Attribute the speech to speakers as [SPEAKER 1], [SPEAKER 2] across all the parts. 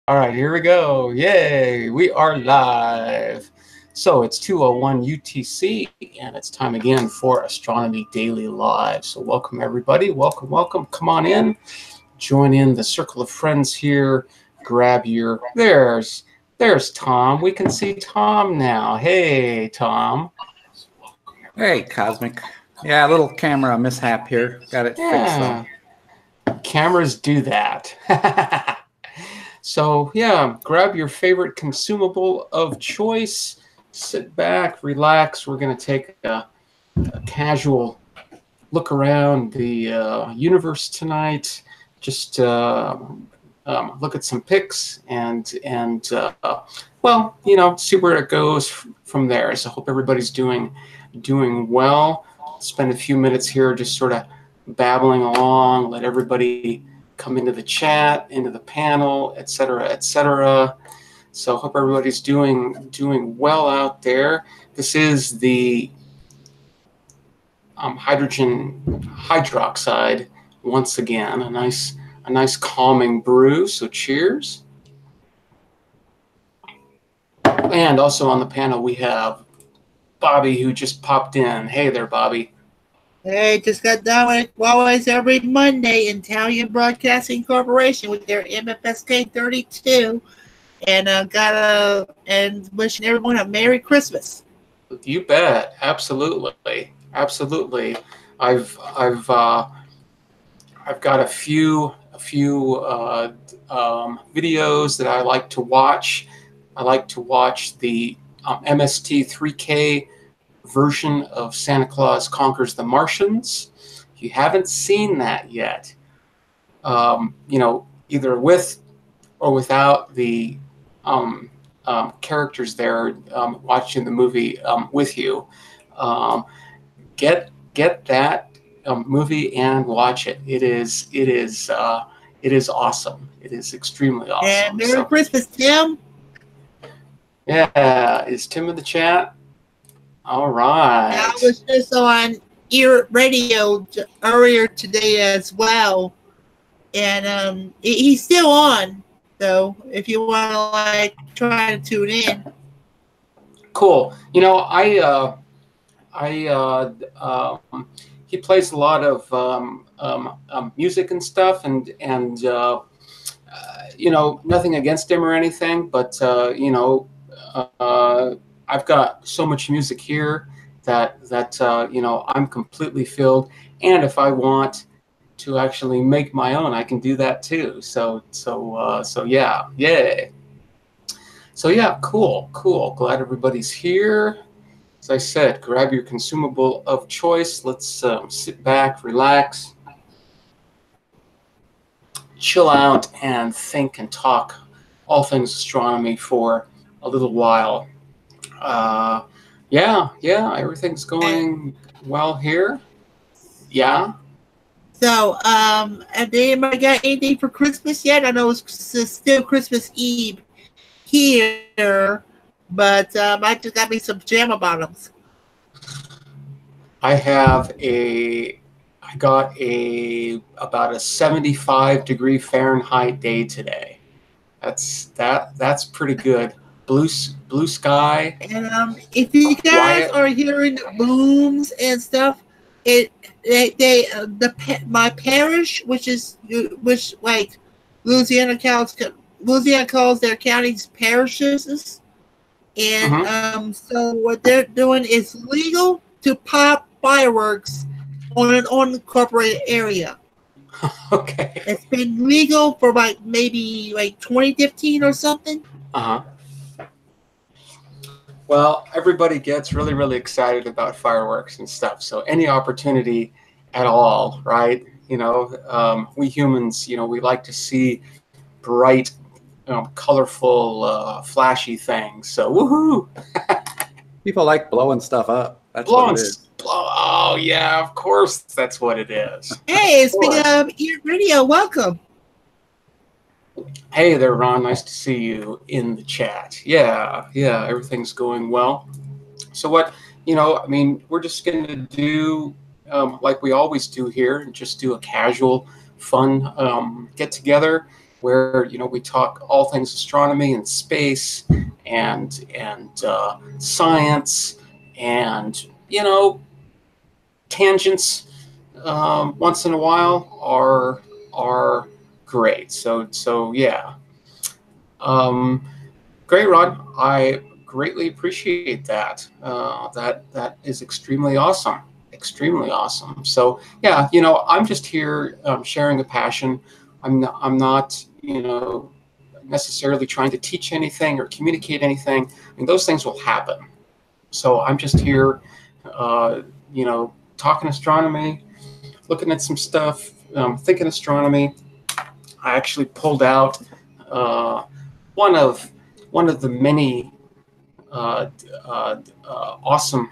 [SPEAKER 1] All right, here we go. Yay, we are live. So it's 2:01 UTC, and it's time again for Astronomy Daily Live. So welcome, everybody. Welcome, welcome. Come on in. Join in the circle of friends here. Grab your... There's Tom. We can see Tom now. Hey, Tom.
[SPEAKER 2] Hey, Cosmic. Yeah, a little camera mishap here. Got it fixed, though.
[SPEAKER 1] Cameras do that. So, yeah, grab your favorite consumable of choice. Sit back, relax. We're going to take a casual look around the universe tonight. Just look at some pics and well, see where it goes from there. So, I hope everybody's doing well. Spend a few minutes here just sort of babbling along. Let everybody come into the chat, into the panel, etc., etc. So hope everybody's doing well out there. This is the hydrogen hydroxide once again. A nice calming brew. So cheers. And also on the panel we have Bobby, who just popped in. Hey there, Bobby.
[SPEAKER 3] Hey, just got done with always every Monday Italian Broadcasting Corporation with their MFSK 32, and wishing everyone a Merry Christmas.
[SPEAKER 1] You bet, absolutely. I've got a few videos that I like to watch. I like to watch the MST 3K version of Santa Claus Conquers the Martians. If you haven't seen that yet, either with or without the characters there watching the movie with you, get that movie and watch it. It is awesome. It is extremely awesome.
[SPEAKER 3] And Merry Christmas, Tim.
[SPEAKER 1] Yeah, is Tim in the chat? All right.
[SPEAKER 3] I was just on ear radio earlier today as well, and he's still on. So if you want to try to tune in.
[SPEAKER 1] Cool. He plays a lot of music and stuff, and nothing against him or anything, but I've got so much music here that I'm completely filled. And if I want to actually make my own, I can do that too. So yeah, yay. So yeah, cool. Glad everybody's here. As I said, grab your consumable of choice. Let's sit back, relax, chill out, and think and talk all things astronomy for a little while. Yeah, everything's going well here. Yeah.
[SPEAKER 3] So, have anybody got anything for Christmas yet? I know it's still Christmas Eve here, but I just got me some pajama bottoms.
[SPEAKER 1] I got about a 75-degree Fahrenheit day today. That's pretty good. Blue sky.
[SPEAKER 3] And if you guys are hearing the booms and stuff, my parish, which Louisiana calls their counties parishes, and so what they're doing is legal to pop fireworks on an unincorporated area.
[SPEAKER 1] Okay.
[SPEAKER 3] It's been legal for maybe 2015 or something.
[SPEAKER 1] Well, everybody gets really, really excited about fireworks and stuff. So any opportunity at all, right? We humans, we like to see bright, colorful, flashy things. So woohoo!
[SPEAKER 2] People like blowing stuff up. That's what it is.
[SPEAKER 1] Oh yeah, of course, that's what it is.
[SPEAKER 3] Hey, speaking of ear radio, welcome.
[SPEAKER 1] Hey there, Ron. Nice to see you in the chat. Yeah, everything's going well. So what, we're just going to do like we always do here, and just do a casual, fun get together where we talk all things astronomy and space and science and tangents once in a while are great. So yeah, great, Rod. I greatly appreciate that. That is extremely awesome. Extremely awesome. So yeah, I'm just here sharing a passion. I'm not necessarily trying to teach anything or communicate anything. I mean, those things will happen. So I'm just here, talking astronomy, looking at some stuff, thinking astronomy. I actually pulled out one of the many awesome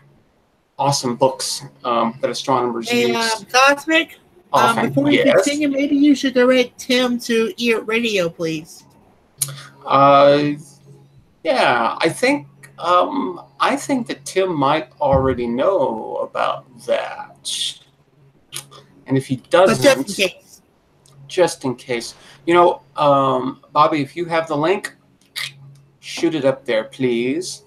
[SPEAKER 1] books that astronomers
[SPEAKER 3] Hey,
[SPEAKER 1] use
[SPEAKER 3] Cosmic,
[SPEAKER 1] often.
[SPEAKER 3] before you
[SPEAKER 1] Yes.
[SPEAKER 3] continue, maybe you should direct Tim to Ear Radio, please.
[SPEAKER 1] Yeah, I think that Tim might already know about that, and if he doesn't,
[SPEAKER 3] But just in case,
[SPEAKER 1] Bobby, if you have the link, shoot it up there, please.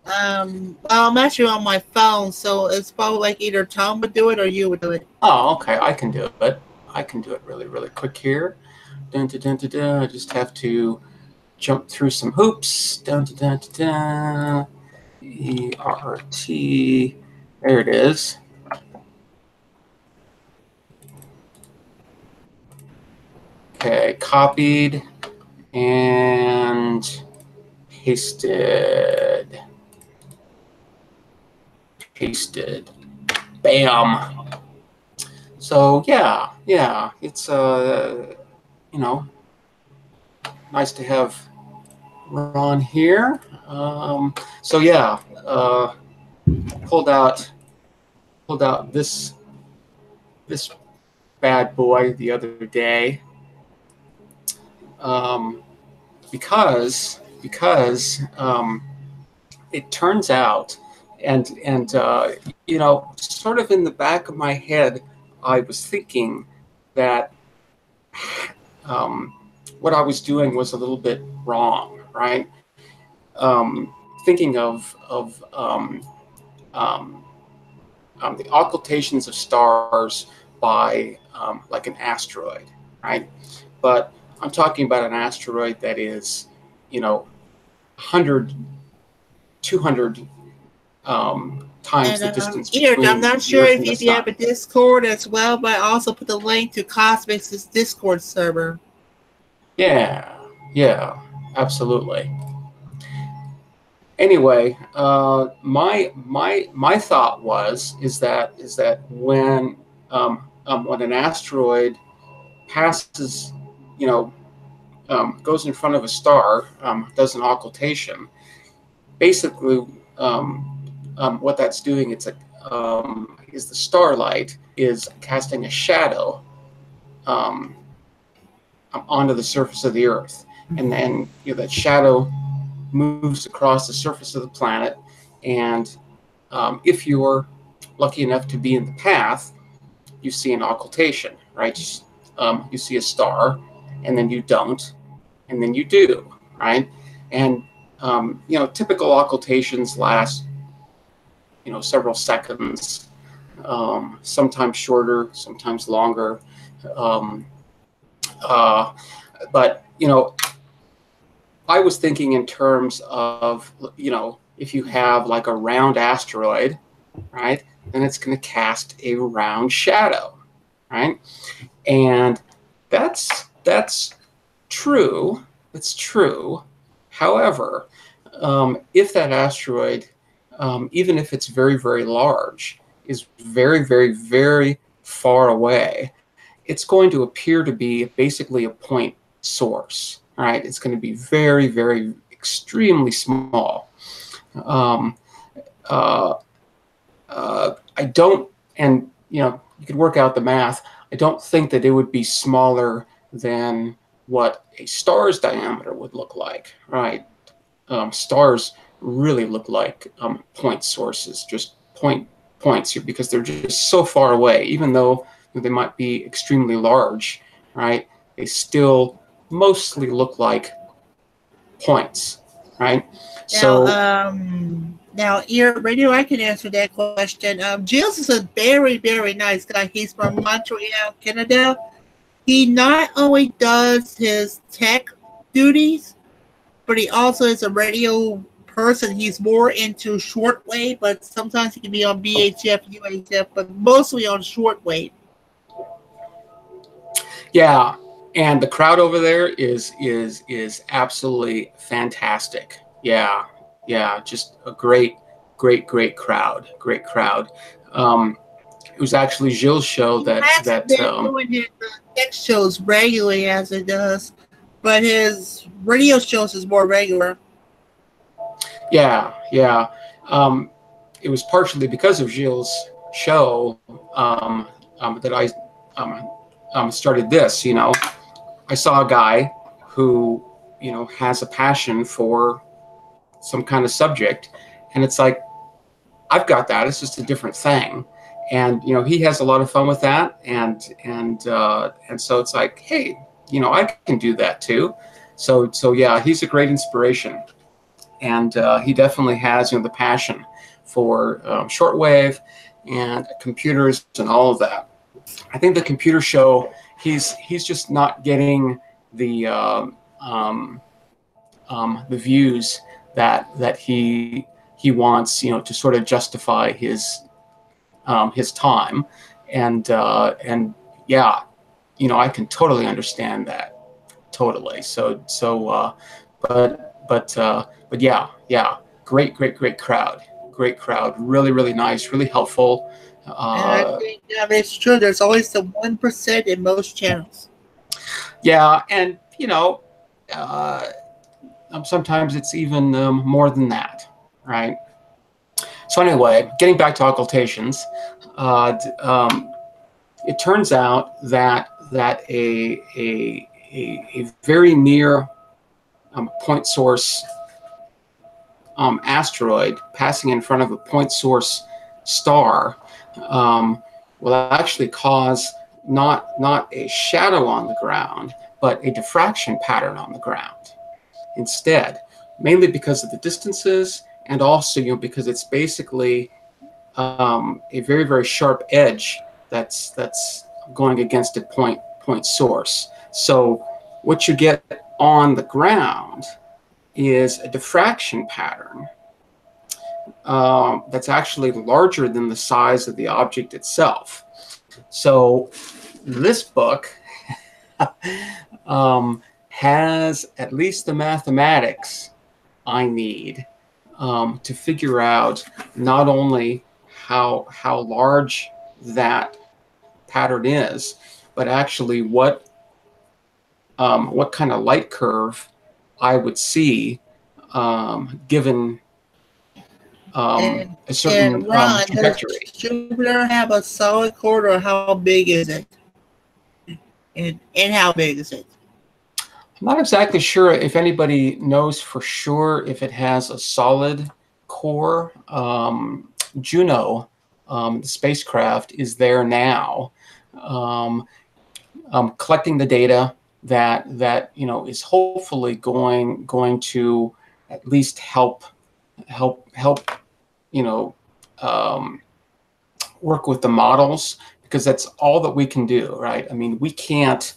[SPEAKER 3] I'm actually on my phone, so it's probably like either Tom would do it or you would do it.
[SPEAKER 1] Oh, okay, I can do it. I can do it really, really quick here. Dun, dun, dun, dun, dun. I just have to jump through some hoops. Dun, dun, dun, dun, dun. ERT. There it is. Okay, copied and pasted. Bam. So yeah, it's nice to have Ron here. So yeah, pulled out this bad boy the other day, because it turns out, and sort of in the back of my head, I was thinking that what I was doing was a little bit wrong, right? Thinking of the occultations of stars by like an asteroid, right? But I'm talking about an asteroid that is, 100, 200 times the distance between.
[SPEAKER 3] I'm not sure if you have a Discord as well, but I also put the link to Cosmic's Discord server.
[SPEAKER 1] Yeah, absolutely. Anyway, my thought is that when an asteroid passes, goes in front of a star, does an occultation, basically what that's doing, is the starlight is casting a shadow onto the surface of the Earth, and then that shadow moves across the surface of the planet, and if you're lucky enough to be in the path, you see an occultation, right? You see a star, and then you don't, and then you do, right? And typical occultations last several seconds, sometimes shorter, sometimes longer, but I was thinking in terms of, if you have like a round asteroid, right, then it's going to cast a round shadow, right? And that's true. It's true. However, if that asteroid, even if it's very, very large, is very, very, very far away, it's going to appear to be basically a point source. Right, it's going to be very, very, extremely small. I don't, and you could work out the math. I don't think that it would be smaller than what a star's diameter would look like. Right, stars really look like point sources, just points, because they're just so far away. Even though they might be extremely large, right? They still mostly look like points, right?
[SPEAKER 3] Now, now, here, Radio, I can answer that question. Gilles is a very, very nice guy. He's from Montreal, Canada. He not only does his tech duties, but he also is a radio person. He's more into shortwave, but sometimes he can be on VHF, UHF, but mostly on shortwave.
[SPEAKER 1] Yeah, and the crowd over there is absolutely fantastic. Yeah, just a great crowd. Great crowd. It was actually Gilles' show
[SPEAKER 3] He hasn't been doing his tech shows regularly as it does, but his radio shows is more regular.
[SPEAKER 1] Yeah. It was partially because of Gilles' show that I started this. You know, I saw a guy who, you know, has a passion for some kind of subject, and it's like, I've got that. It's just a different thing, and you know, he has a lot of fun with that, and so it's like, hey, you know, I can do that too. So yeah, he's a great inspiration, and he definitely has, you know, the passion for shortwave and computers and all of that. I think the computer show, he's just not getting the views that he wants, you know, to sort of justify his time, and yeah, you know, I can totally understand that, totally. But yeah, great crowd, really nice, really helpful.
[SPEAKER 3] And I think it's true. There's always the 1% in most channels.
[SPEAKER 1] Yeah, and you know, sometimes it's even more than that, right? So anyway, getting back to occultations, it turns out that a very near point source asteroid passing in front of a point source star will actually cause not a shadow on the ground, but a diffraction pattern on the ground instead, mainly because of the distances, and also, you know, because it's basically a very sharp edge that's going against a point source. So what you get on the ground is a diffraction pattern that's actually larger than the size of the object itself. So this book has at least the mathematics I need to figure out not only how large that pattern is, but actually what kind of light curve I would see given a certain trajectory.
[SPEAKER 3] Does Jupiter have a solid core, or how big is it? And how big is it?
[SPEAKER 1] I'm not exactly sure if anybody knows for sure if it has a solid core. Juno, the spacecraft, is there now, collecting the data that you know is hopefully going to at least help you know work with the models, because that's all that we can do, right? I mean, we can't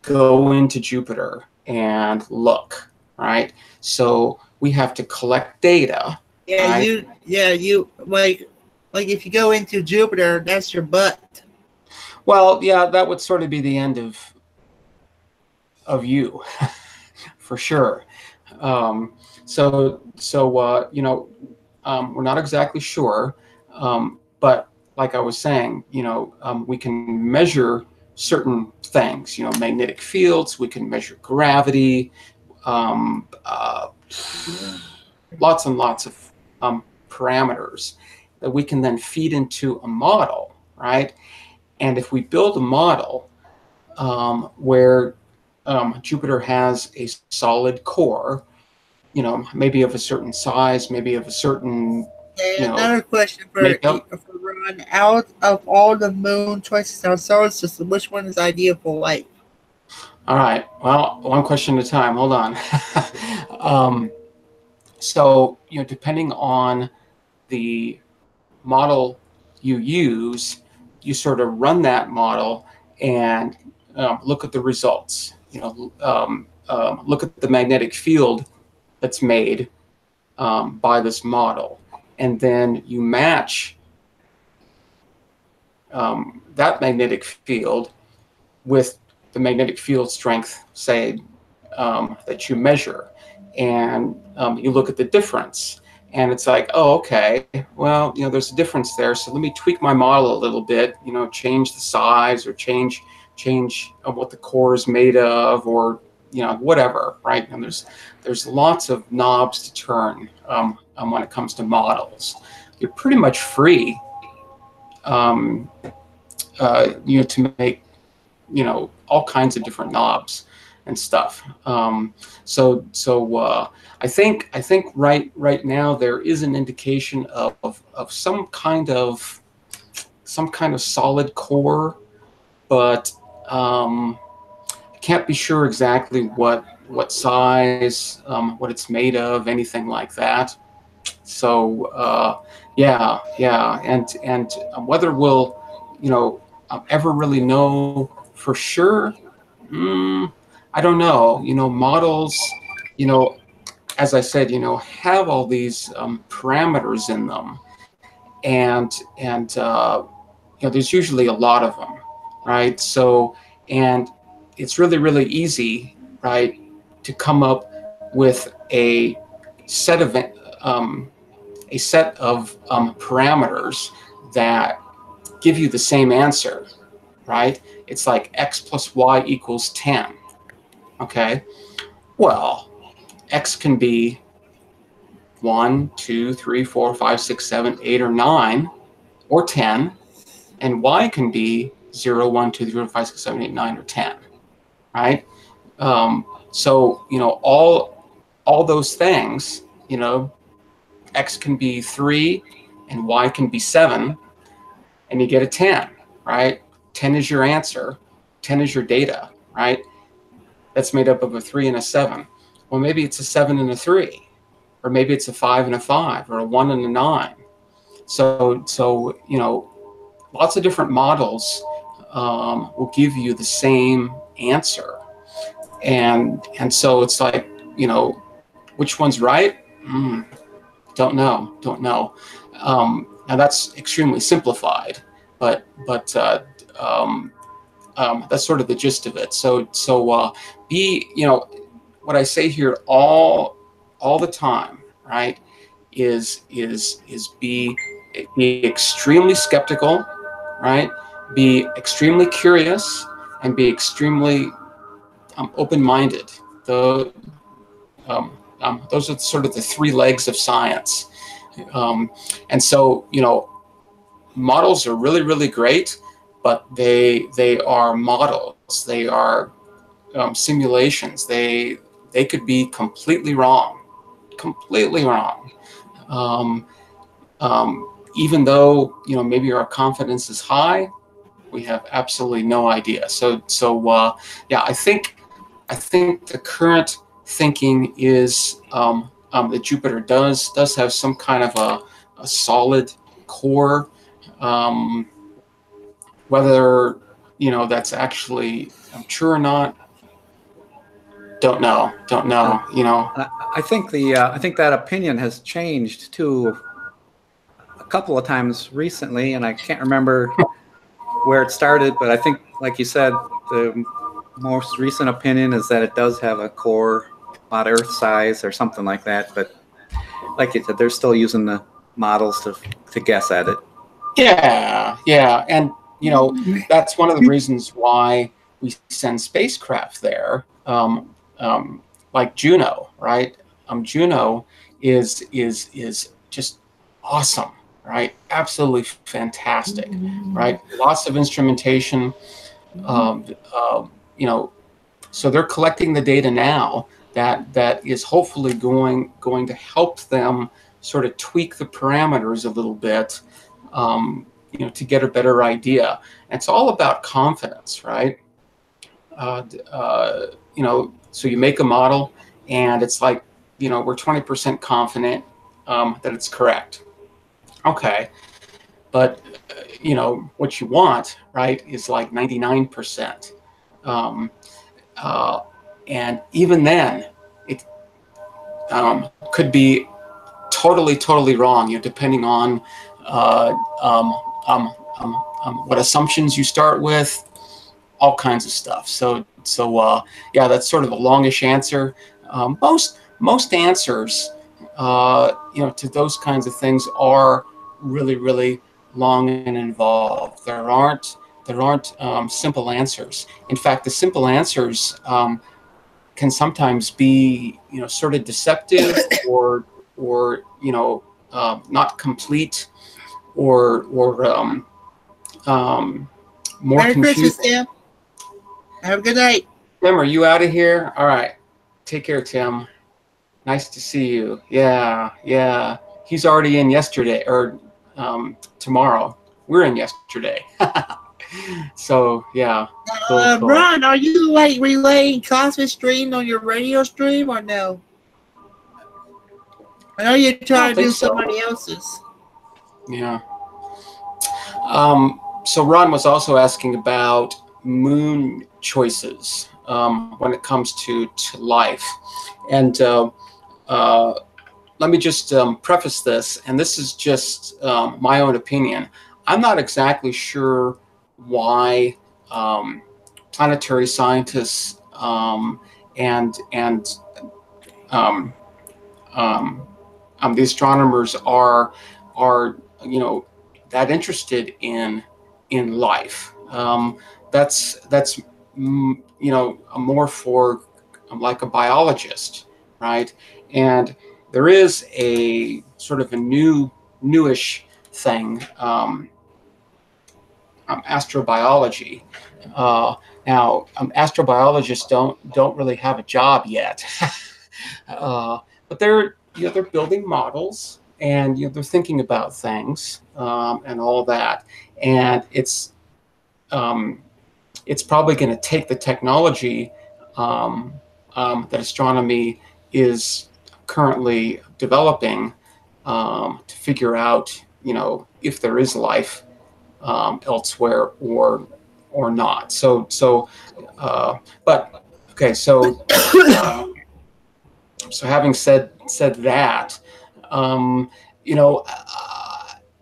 [SPEAKER 1] go into Jupiter and look, right? So we have to collect data.
[SPEAKER 3] Yeah,
[SPEAKER 1] right?
[SPEAKER 3] you like if you go into Jupiter, that's your butt.
[SPEAKER 1] Well, yeah, that would sort of be the end of you, for sure. So you know, we're not exactly sure, but like I was saying, you know, we can measure certain things, you know, magnetic fields, we can measure gravity, lots and lots of parameters that we can then feed into a model, right? And if we build a model where Jupiter has a solid core, you know, maybe of a certain size, maybe of a certain,
[SPEAKER 3] and another question for Ron: out of all the moon choices in our solar system, which one is ideal for life?
[SPEAKER 1] All right. Well, one question at a time. Hold on. So, depending on the model you use, you sort of run that model and look at the results. Look at the magnetic field that's made by this model, and then you match that magnetic field with the magnetic field strength, say, that you measure, and you look at the difference. And it's like, oh, okay, well, there's a difference there. So let me tweak my model a little bit, change the size or change what the core is made of, or whatever, right? And there's lots of knobs to turn when it comes to models. You're pretty much free, to make all kinds of different knobs and stuff. I think right now there is an indication of some kind of solid core, but I can't be sure exactly what size, what it's made of, anything like that. So yeah, and whether we'll ever really know for sure, I don't know. Models, as I said, have all these parameters in them, and there's usually a lot of them, right? So, and it's really easy, right, to come up with a set of parameters that give you the same answer, right? It's like x plus y equals 10. Okay, well, x can be 1, 2, 3, 4, 5, 6, 7, 8, or 9, or 10, and y can be 0, 1, 2, 3, 4, 5, 6, 7, 8, 9, or 10, right? So all those things, x can be 3 and y can be 7, and you get a 10, right? 10 is your answer. 10 is your data, right? That's made up of a 3 and a 7. Well, maybe it's a 7 and a 3, or maybe it's a 5 and a 5, or a 1 and a 9. So lots of different models will give you the same answer, and so it's like, which one's right? Don't know. Now that's extremely simplified, but that's sort of the gist of it. So be, what I say here all the time, right, is be extremely skeptical, right? Be extremely curious, and be extremely open-minded. Those are sort of the three legs of science. And so, models are really great, but they are models. They are simulations. They could be completely wrong. Even though maybe our confidence is high, we have absolutely no idea. So yeah, I think the current thinking is that Jupiter does have some kind of a solid core. Whether that's actually true or not, don't know.
[SPEAKER 2] I think that opinion has changed too a couple of times recently, and I can't remember where it started, but I think, like you said, the most recent opinion is that it does have a core about Earth size or something like that. But like you said, they're still using the models to guess at it.
[SPEAKER 1] Yeah, and that's one of the reasons why we send spacecraft there, like Juno, right? Juno is just awesome, right? Absolutely fantastic, right? Lots of instrumentation, so they're collecting the data now that is hopefully going to help them sort of tweak the parameters a little bit, to get a better idea. And it's all about confidence, right? you know, so you make a model, and it's like, you know, we're 20% confident that it's correct. Okay, but you know what you want, right, is like 99%, and even then, it could be totally wrong. You know, depending on what assumptions you start with, all kinds of stuff. So yeah, that's sort of a longish answer. Most answers, you know, to those kinds of things are really long and involved. There aren't simple answers. In fact, the simple answers can sometimes be, you know, sort of deceptive, or you know, not complete, or more
[SPEAKER 3] Merry Christmas,
[SPEAKER 1] confusing.
[SPEAKER 3] Tim. Have a good night.
[SPEAKER 1] Tim, are you out of here? All right. Take care, Tim. Nice to see you. Yeah. He's already in yesterday, or tomorrow. We're in yesterday. So, yeah. Cool.
[SPEAKER 3] Ron, are you like relaying Cosmic Stream on your radio stream or no? I know you're trying to do somebody else's.
[SPEAKER 1] Yeah. So Ron was also asking about moon choices when it comes to life. And let me just preface this, and this is just my own opinion. I'm not exactly sure why planetary scientists and the astronomers are you know, that interested in life. That's you know, more for like a biologist, right? And there is a sort of a newish thing, astrobiology. Now, astrobiologists don't really have a job yet, but they're, you know, they're building models, and you know, they're thinking about things and all that, and it's probably going to take the technology that astronomy is currently developing to figure out, you know, if there is life elsewhere or not. But okay, so so having said that, you know,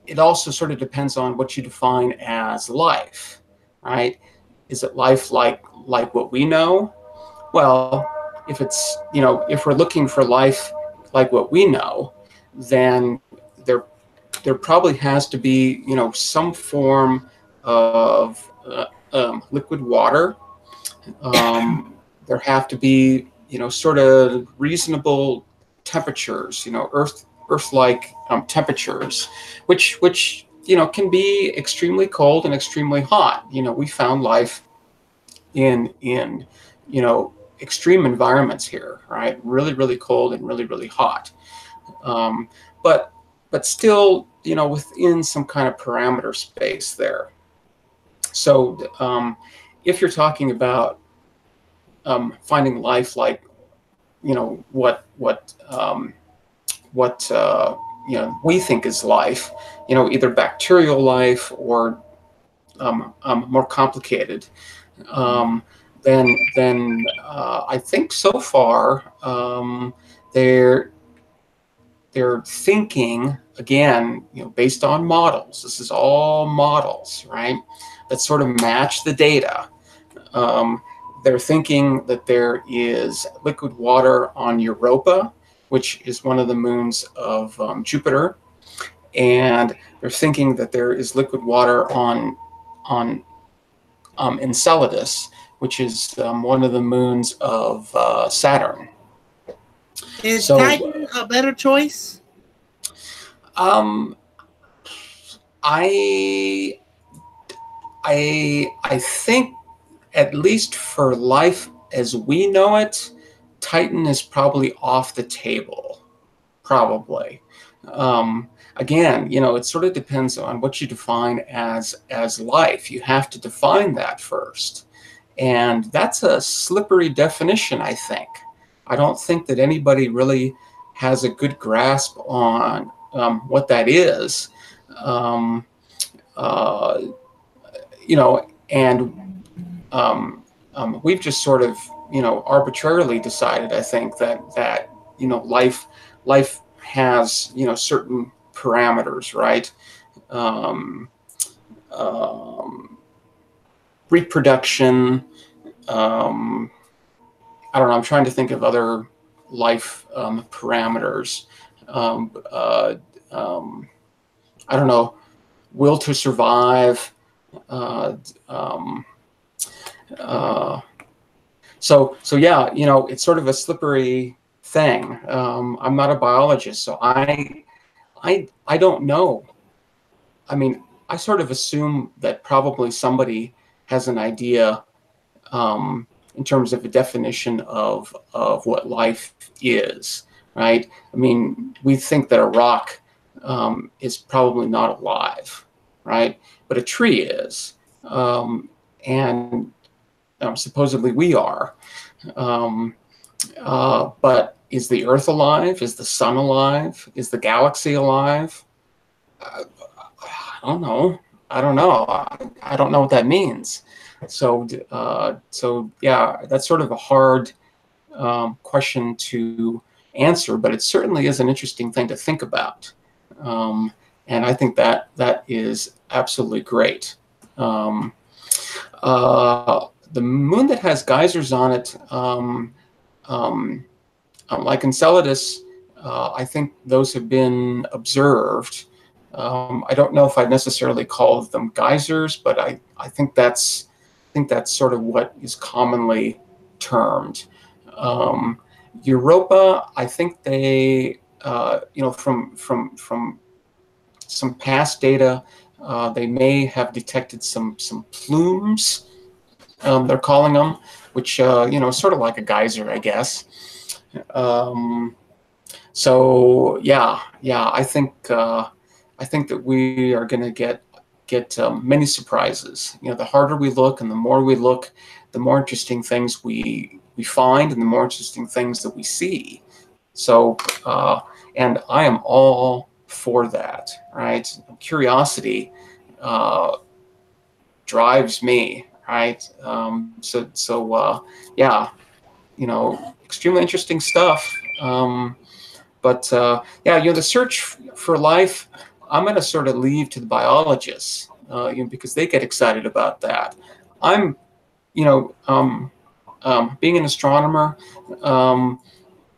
[SPEAKER 1] it also sort of depends on what you define as life, right? Is it life like what we know? Well, if it's, you know, if we're looking for life like what we know, then there probably has to be, you know, some form of liquid water. There have to be, you know, sort of reasonable temperatures, you know, Earth-like temperatures, which you know, can be extremely cold and extremely hot. You know, we found life in you know, extreme environments here, right? Really cold and really hot. But still, you know, within some kind of parameter space there. So if you're talking about finding life like, you know, what you know, we think is life, you know, either bacterial life or more complicated, then I think so far they're thinking, again, you know, based on models. This is all models, right? That sort of match the data. They're thinking that there is liquid water on Europa, which is one of the moons of Jupiter, and they're thinking that there is liquid water on Enceladus, which is one of the moons of Saturn.
[SPEAKER 3] Is Titan a better choice?
[SPEAKER 1] I think, at least for life as we know it, Titan is probably off the table. Probably. Again, you know, it sort of depends on what you define as life. You have to define that first. And that's a slippery definition, I think. I don't think that anybody really has a good grasp on what that is. You know, and we've just sort of, you know, arbitrarily decided, I think, that you know, life has, you know, certain parameters, right? Um, Reproduction. I don't know. I'm trying to think of other life parameters. Um, uh, I don't know. Will to survive. Uh, um, uh, so yeah, you know, it's sort of a slippery thing. I'm not a biologist, so I don't know. I mean, I sort of assume that probably somebody has an idea in terms of a definition of what life is, right? I mean, we think that a rock is probably not alive, right? But a tree is, and supposedly we are. Um, but is the Earth alive? Is the sun alive? Is the galaxy alive? I don't know. I don't know. I don't know what that means. So, so yeah, that's sort of a hard question to answer, but it certainly is an interesting thing to think about. And I think that that is absolutely great. The moon that has geysers on it, like Enceladus, I think those have been observed. I don't know if I'd necessarily call them geysers, but I think that's sort of what is commonly termed. Europa, I think they, you know, from some past data, they may have detected some plumes. They're calling them, which you know, sort of like a geyser, I guess. So yeah, I think that we are going to get many surprises. You know, the harder we look and the more we look, the more interesting things we find and the more interesting things that we see. So, and I am all for that, right? Curiosity drives me, right? Yeah, you know, extremely interesting stuff. But yeah, you know, the search for life, I'm going to sort of leave to the biologists, you know, because they get excited about that. I'm, you know, being an astronomer,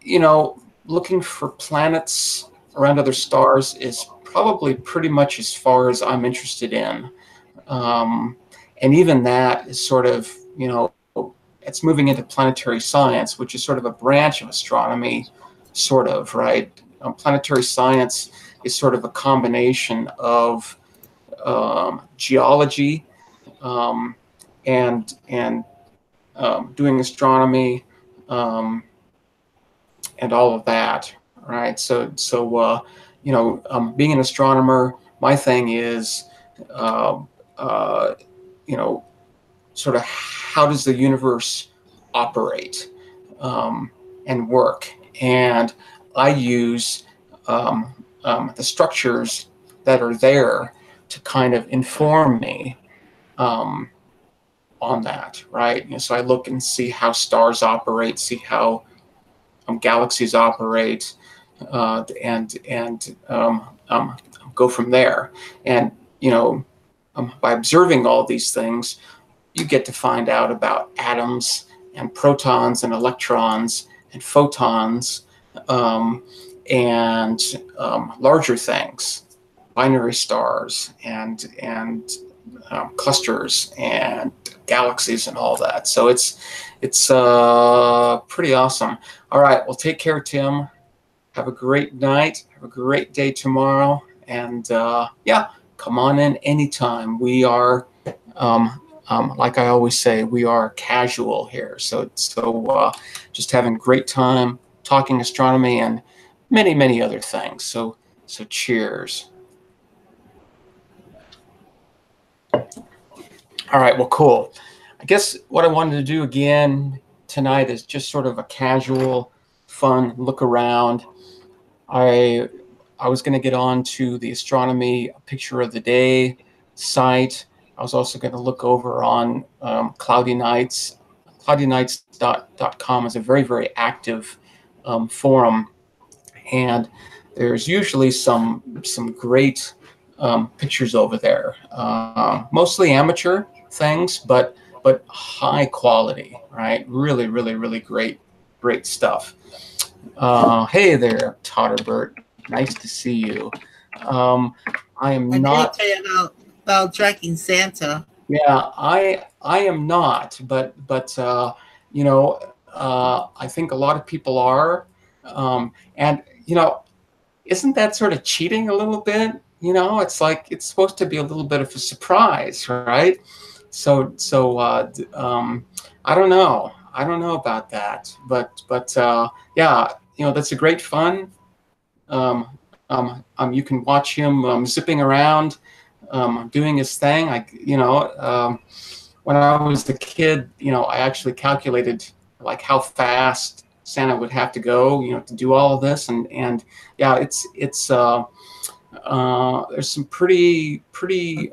[SPEAKER 1] you know, looking for planets around other stars is probably pretty much as far as I'm interested in. And even that is sort of, you know, it's moving into planetary science, which is sort of a branch of astronomy, sort of, right? Planetary science is sort of a combination of geology and doing astronomy and all of that, right? So you know, being an astronomer, my thing is, uh, uh, you know, sort of how does the universe operate and work? And I use the structures that are there to kind of inform me on that, right? You know, so I look and see how stars operate, see how galaxies operate, and go from there. And you know, by observing all these things, you get to find out about atoms and protons and electrons and photons and larger things, binary stars and clusters and galaxies and all that. So it's pretty awesome. All right, well, take care, Tim. Have a great night. Have a great day tomorrow. And yeah, come on in anytime. We are, like I always say, we are casual here. So just having a great time talking astronomy and many other things. So cheers. All right, well, cool. I guess what I wanted to do again tonight is just sort of a casual, fun look around. I was going to get on to the Astronomy Picture of the Day site. I was also going to look over on Cloudy Nights. CloudyNights.com is a very, very active forum, and there's usually some great pictures over there. Mostly amateur things, but high quality, right? Really, really, really great stuff. Hey there, Totterbert. Nice to see you. I am not.
[SPEAKER 3] I did tell you about tracking Santa.
[SPEAKER 1] Yeah, I am not, but you know, I think a lot of people are, and you know, isn't that sort of cheating a little bit? You know, it's like it's supposed to be a little bit of a surprise, right? So I don't know. I don't know about that, but yeah, you know, that's a great fun. You can watch him zipping around, doing his thing. When I was a kid, you know, I actually calculated like how fast Santa would have to go, you know, to do all of this, and yeah, it's there's some pretty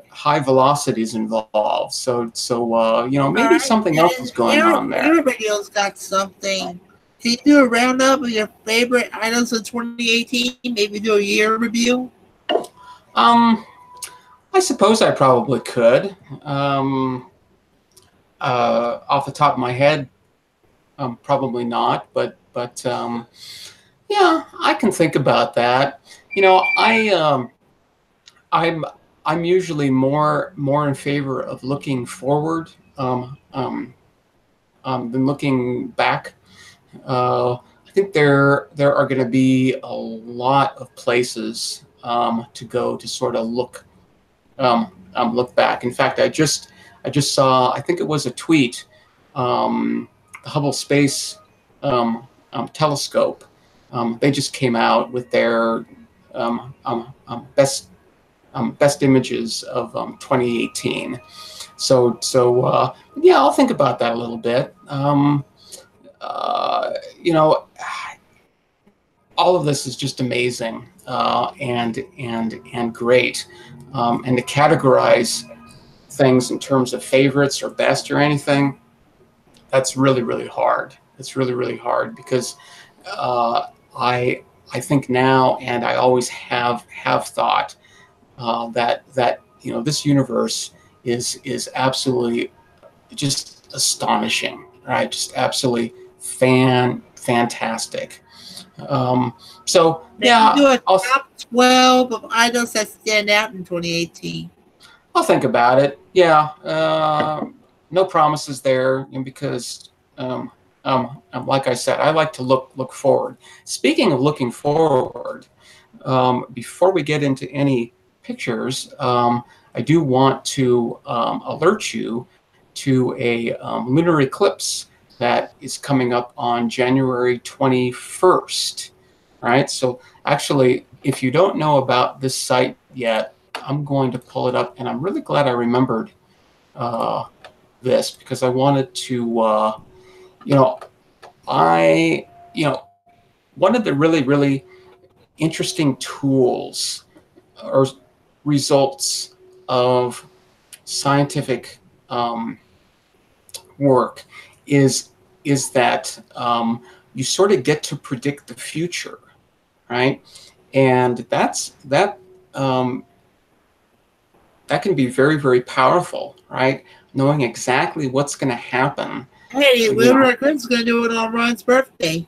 [SPEAKER 1] high velocities involved. So you know, maybe something else is going on there.
[SPEAKER 3] Your video's got something. Can you do a roundup of your favorite items of 2018? Maybe do a year review?
[SPEAKER 1] I suppose I probably could. Off the top of my head, probably not, but yeah, I can think about that. You know, I'm usually more in favor of looking forward than looking back. I think there are going to be a lot of places to go to sort of look back. In fact, I just saw, I think it was a tweet, the Hubble Space Telescope. They just came out with their best images of 2018. So yeah, I'll think about that a little bit. You know, all of this is just amazing and great. And to categorize things in terms of favorites or best or anything, that's really hard. It's really hard because I think now, and I always have thought that you know, this universe is absolutely just astonishing, right? Just absolutely fantastic. So yeah,
[SPEAKER 3] do a top 12 of items that stand out in 2018.
[SPEAKER 1] I'll think about it. Yeah, no promises there, because like I said, I like to look forward. Speaking of looking forward, before we get into any pictures, I do want to alert you to a lunar eclipse that is coming up on January 21st. All right, so actually, if you don't know about this site yet, I'm going to pull it up, and I'm really glad I remembered this, because I wanted to, you know, one of the really interesting tools or results of scientific work is that you sort of get to predict the future, right? And that can be very powerful, right? Knowing exactly what's going to happen.
[SPEAKER 3] Hey, Lunar Eclipse is going to do it on Ron's birthday.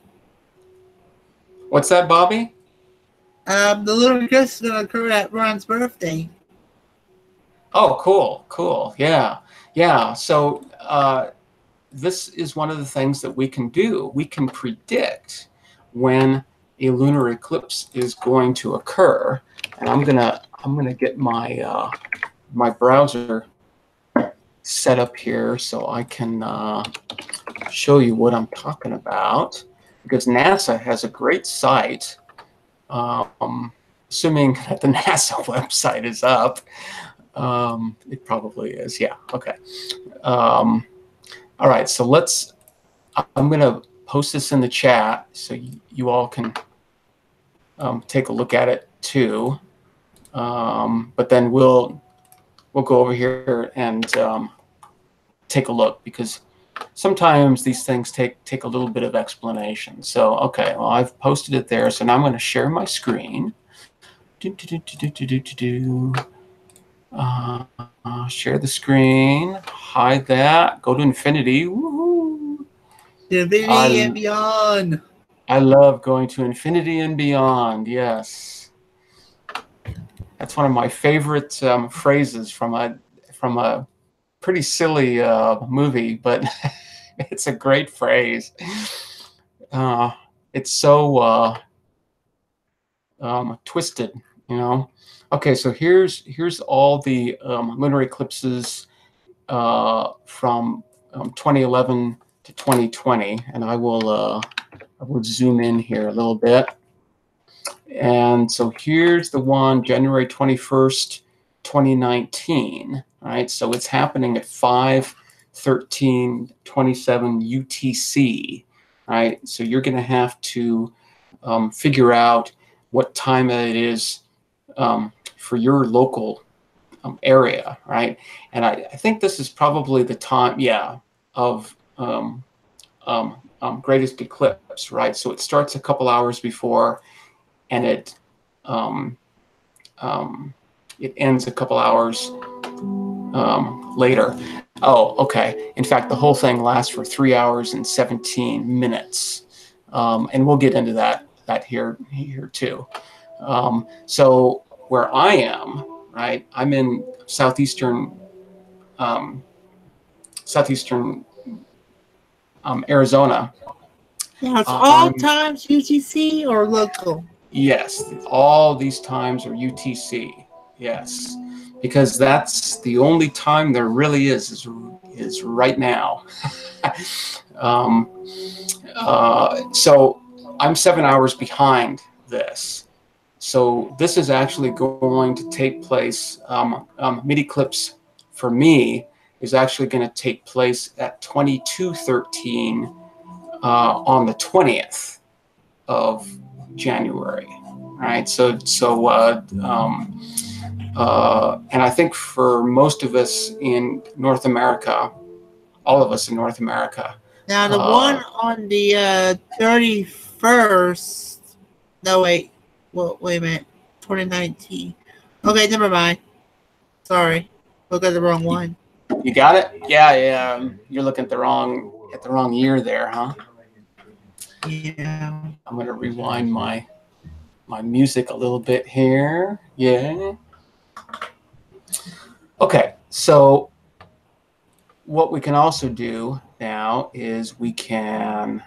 [SPEAKER 1] What's that, Bobby?
[SPEAKER 3] The Lunar Eclipse is going to occur at Ron's birthday.
[SPEAKER 1] Oh, cool. Yeah. So this is one of the things that we can do. We can predict when a lunar eclipse is going to occur. And I'm gonna get my my browser set up here so I can show you what I'm talking about, because NASA has a great site. Assuming that the NASA website is up. It probably is, yeah, okay. All right, so I'm going to post this in the chat so you all can take a look at it too. But then we'll go over here and take a look, because sometimes these things take a little bit of explanation. So, okay, well, I've posted it there. So now I'm going to share my screen. Share the screen. Hide that. Go to infinity. Woohoo!
[SPEAKER 3] Infinity and beyond.
[SPEAKER 1] I love going to infinity and beyond. Yes, that's one of my favorite phrases from a pretty silly movie, but it's a great phrase. It's so twisted, you know. Okay, so here's all the lunar eclipses from 2011 to 2020, and I would zoom in here a little bit. And so here's the one, January 21st, 2019. Right, so it's happening at 5:13:27 UTC. Right, so you're going to have to figure out what time it is for your local area, right? And I think this is probably the time, yeah, of greatest eclipse, right? So it starts a couple hours before, and it ends a couple hours later. Oh, okay. In fact, the whole thing lasts for 3 hours and 17 minutes, and we'll get into that here too. So where I am, right? I'm in southeastern Arizona.
[SPEAKER 3] Now, it's all times UTC or local?
[SPEAKER 1] Yes, all these times are UTC. Yes, because that's the only time there really is right now. So I'm 7 hours behind this. So this is actually going to take place, mid-eclipse for me is actually going to take place at 22:13 on the 20th of January, right? And I think for most of us in North America, all of us in North America.
[SPEAKER 3] Now the one on the 31st, no wait. Well, wait a minute. 2019. Okay, never mind. Sorry. Look at the wrong one.
[SPEAKER 1] You got it? Yeah. You're looking at the wrong year there, huh?
[SPEAKER 3] Yeah.
[SPEAKER 1] I'm gonna rewind my music a little bit here. Yeah. Okay, so what we can also do now is we can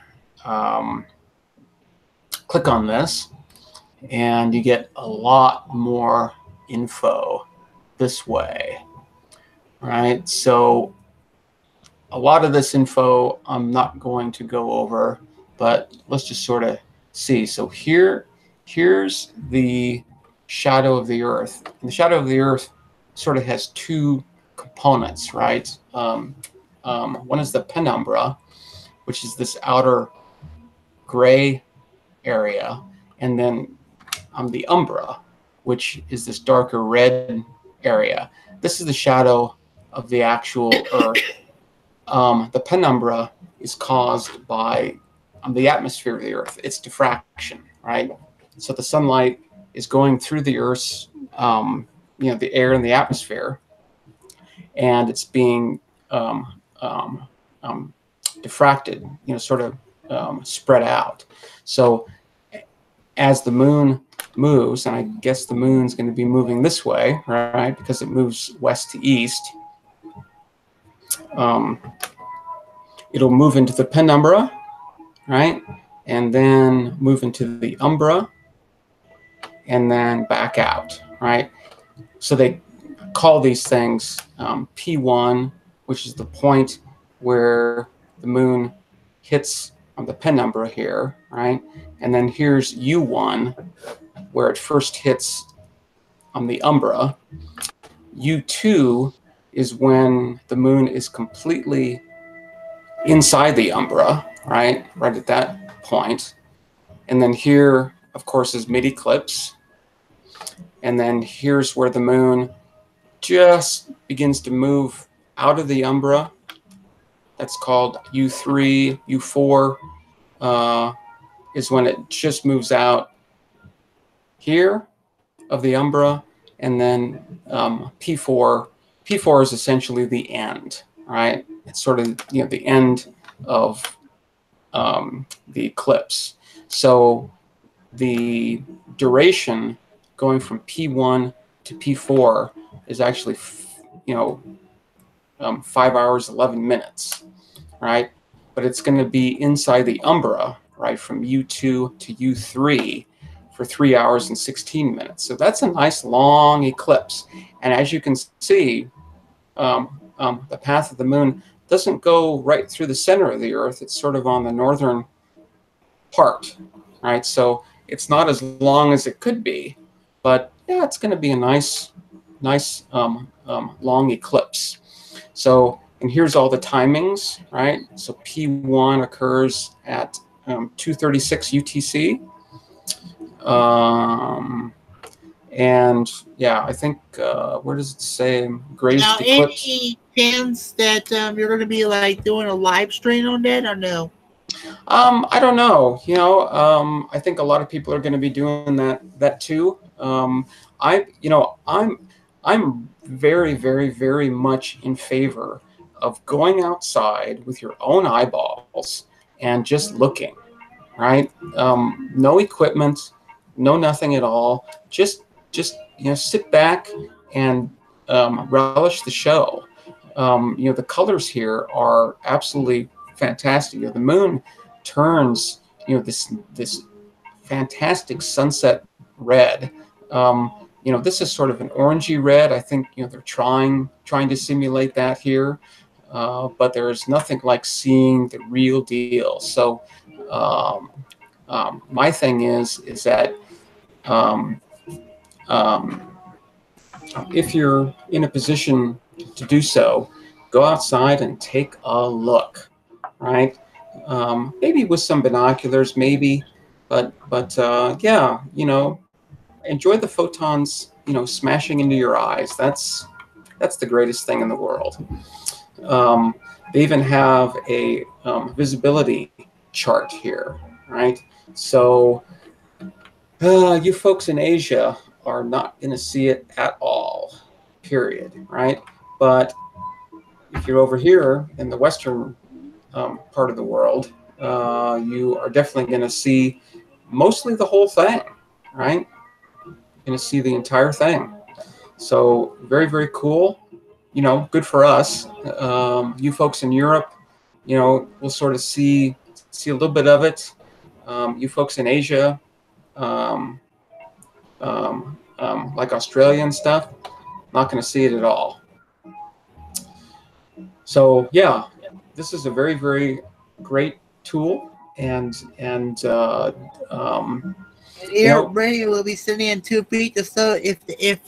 [SPEAKER 1] click on this, and you get a lot more info this way, right? So a lot of this info I'm not going to go over, but let's just sort of see. So here's the shadow of the Earth. And the shadow of the Earth sort of has two components, right? One is the penumbra, which is this outer gray area, and then the umbra, which is this darker red area. This is the shadow of the actual Earth. The penumbra is caused by the atmosphere of the Earth. It's diffraction, right? So the sunlight is going through the Earth's, the air and the atmosphere, and it's being diffracted, sort of spread out. So as the moon moves, and I guess the moon's going to be moving this way, right? Because it moves west to east. It'll move into the penumbra, right? And then move into the umbra, and then back out, right? So they call these things P1, which is the point where the moon hits on the penumbra here, right? And then here's U1, where it first hits on the umbra. U2 is when the moon is completely inside the umbra, right at that point. And then here, of course, is mid-eclipse. And then here's where the moon just begins to move out of the umbra. That's called U3, U4 is when it just moves out here of the umbra, and then P4 is essentially the end, right? It's sort of, you know, the end of the eclipse. So the duration going from P1 to P4 is actually, 5 hours, 11 minutes, right? But it's going to be inside the umbra, right, from U2 to U3 for 3 hours and 16 minutes. So that's a nice long eclipse. And as you can see, the path of the moon doesn't go right through the center of the Earth. It's sort of on the northern part, right? So it's not as long as it could be, but yeah, it's going to be a nice long eclipse. So, and here's all the timings, right? So P1 occurs at 2:36 UTC. And yeah, I think, where does it say greatest
[SPEAKER 3] Now,
[SPEAKER 1] eclipse?
[SPEAKER 3] any chance that you're going to be like doing a live stream on that, or no?
[SPEAKER 1] I don't know. You know, I think a lot of people are going to be doing that too. I'm very, very, very much in favor of going outside with your own eyeballs and just looking, right? No equipment, no nothing at all. Just sit back and relish the show. The colors here are absolutely fantastic. The moon turns, this fantastic sunset red. This is sort of an orangey red. I think they're trying to simulate that here, but there is nothing like seeing the real deal. So my thing is that if you're in a position to do so, go outside and take a look, right? Maybe with some binoculars, maybe, but yeah, enjoy the photons, smashing into your eyes. That's the greatest thing in the world. They even have a visibility chart here, right? So you folks in Asia are not going to see it at all, period, right? But if you're over here in the Western part of the world, you are definitely going to see mostly the whole thing, right? You're going to see the entire thing. So very, very cool. Good for us. You folks in Europe, we'll sort of see a little bit of it. You folks in Asia, like Australia and stuff, not going to see it at all. So yeah, this is a very, very great tool, and
[SPEAKER 3] Everybody will be sitting in 2 feet or so if at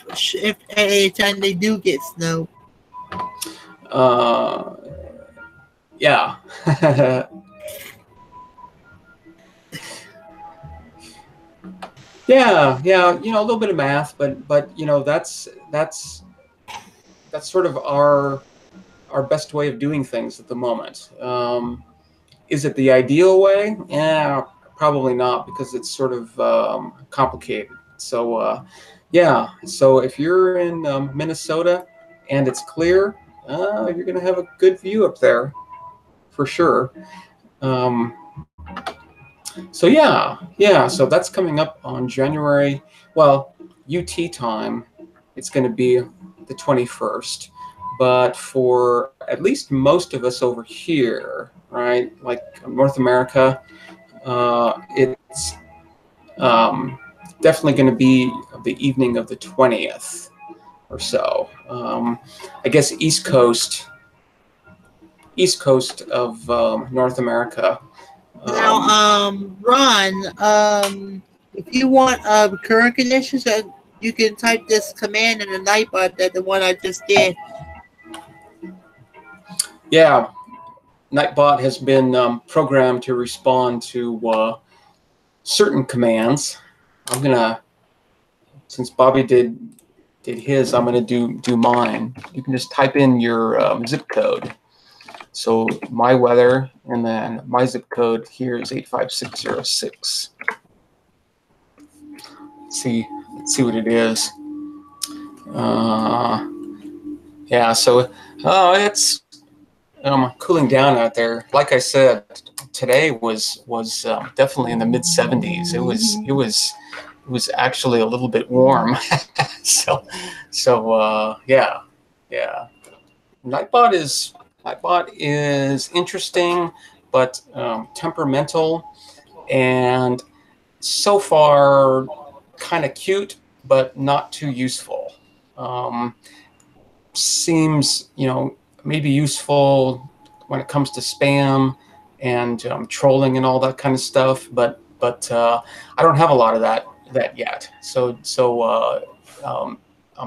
[SPEAKER 3] any time they do get snow.
[SPEAKER 1] Yeah. Yeah, a little bit of math, but that's sort of our best way of doing things at the moment. Is it the ideal way? Yeah, probably not, because it's sort of complicated. So yeah, so if you're in Minnesota and it's clear, you're going to have a good view up there for sure. So yeah, so that's coming up on January, well, UT time, it's going to be the 21st. But for at least most of us over here, right, like North America, it's definitely going to be the evening of the 20th or so. I guess East Coast of North America.
[SPEAKER 3] Now, Ron, if you want current conditions, you can type this command in the nightbot, that the one I just did.
[SPEAKER 1] Yeah, Nightbot has been programmed to respond to certain commands. I'm gonna, since Bobby did his, I'm gonna do mine. You can just type in your zip code. So my weather, and then my zip code here is 85606. Let's see what it is. Yeah, so it's cooling down out there. Like I said, today was definitely in the mid 70s. It was actually a little bit warm. so yeah. Nightbot is interesting, but temperamental, and so far kind of cute, but not too useful. Seems, maybe useful when it comes to spam and trolling and all that kind of stuff, but I don't have a lot of that yet. So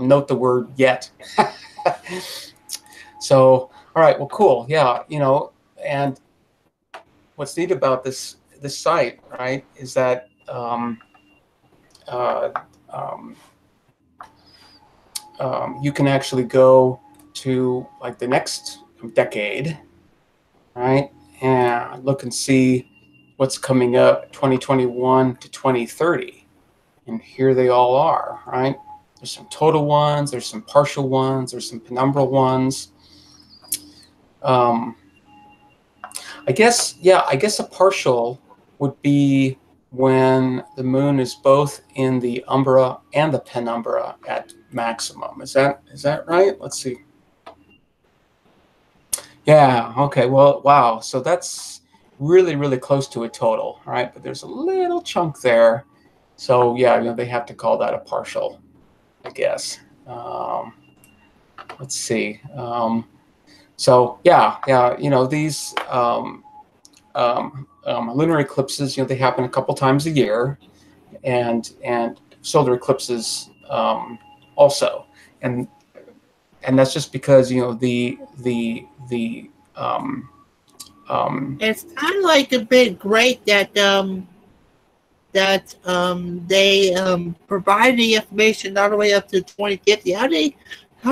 [SPEAKER 1] note the word yet. So, all right, well, cool. Yeah, and what's neat about this site, right, is that you can actually go to like the next decade, right, and look and see what's coming up 2021 to 2030. And here they all are, right? There's some total ones, there's some partial ones, there's some penumbral ones. I guess a partial would be when the moon is both in the umbra and the penumbra at maximum. Is that right? Let's see. Yeah, okay, well, wow. So that's really, really close to a total, right? But there's a little chunk there. So yeah, they have to call that a partial, I guess. Let's see. So yeah, these lunar eclipses, they happen a couple times a year, and solar eclipses also, and that's just because
[SPEAKER 3] it's kind of like a bit great that they provide the information all the way up to 2050. How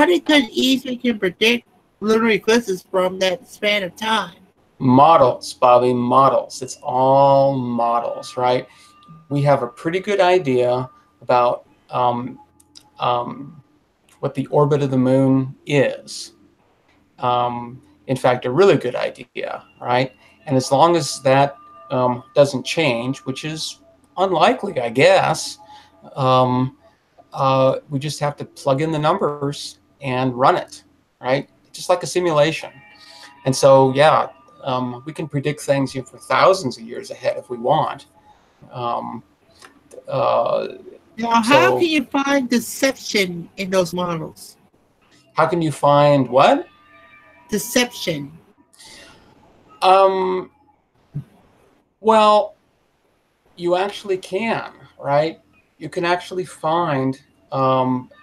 [SPEAKER 3] they could easily can predict lunar eclipses from that span of time?
[SPEAKER 1] Models, Bobby, models. It's all models, right? We have a pretty good idea about what the orbit of the moon is. In fact, a really good idea, right? And as long as that doesn't change, which is unlikely, I guess, we just have to plug in the numbers and run it, right? Just like a simulation. And so, yeah, we can predict things for thousands of years ahead if we want.
[SPEAKER 3] Now, how can you find deception in those models?
[SPEAKER 1] How can you find what?
[SPEAKER 3] Deception.
[SPEAKER 1] Well, you actually can, right? You can actually find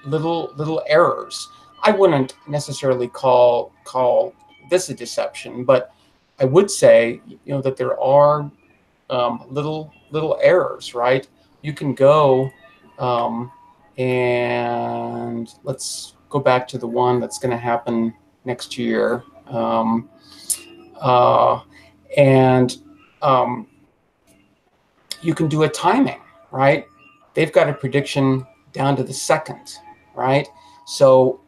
[SPEAKER 1] little errors. I wouldn't necessarily call this a deception, but I would say that there are little errors, right? You can go and let's go back to the one that's going to happen next year, and you can do a timing, right? They've got a prediction down to the second, right? So,